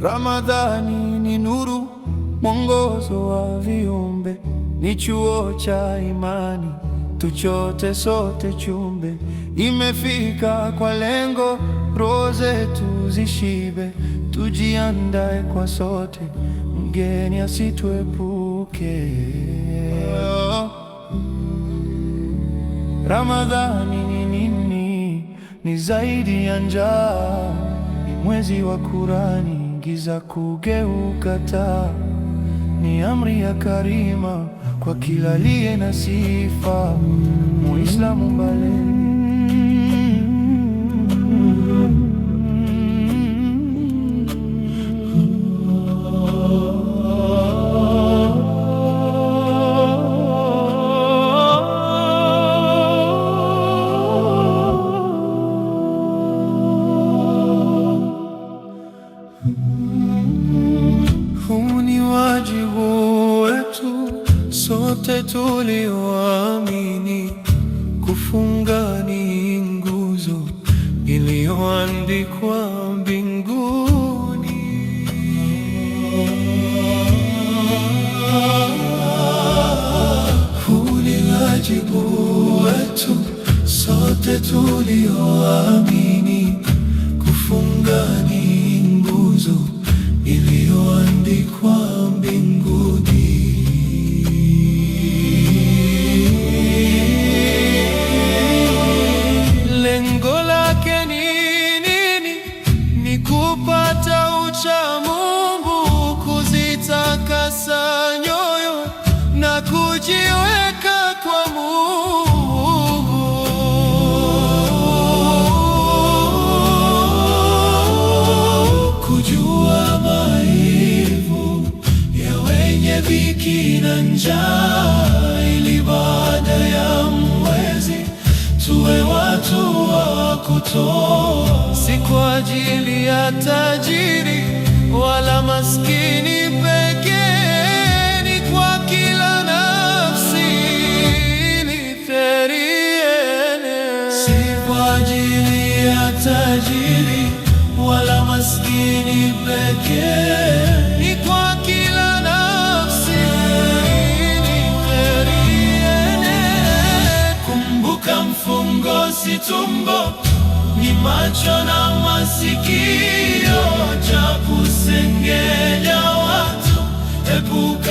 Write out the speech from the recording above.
Ramadhani ni nuru, mwongozo wa viumbe, ni chuo cha imani, tuchote sote chumbe. Imefika kwa lengo, roho zetu zishibe, tujiandae kwa sote, mgeni asituepuke. Ramadhani ni nini? Ni zaidi ya njaa, ni mwezi wa Kurani, giza kugeuka taa, ni amri ya karima kwa kila aliye na sifa, Muislamu mbale. Huu ni wajibu wetu sote tulioamini, kufunga ni nguzo iliyoandikwa mbinguni. Huu ni wajibu wetu sote tulioamini, kufunga ni nguzo iliyoandikwa mbinguni. Lengo lake ni nini? Ni kupata ucha Mungu, kuzitakasa nyoyo na kujiweka kwa Mungu. Kujua maumivu ya wenye dhiki na njaa, ili baada ya mwezi tuwe watu wa kutoa, si kwa ajili ya tajiri wala maskini pekee, ni kwa kila nafsi ili kheri ienee. Si kwa ajili ya tajiri wala maskini pekee, ni kwa kila nafsi ili kheri ienee. Kumbuka mfungo si tumbo, ni macho na masikio, cha kusengenya watu, epuka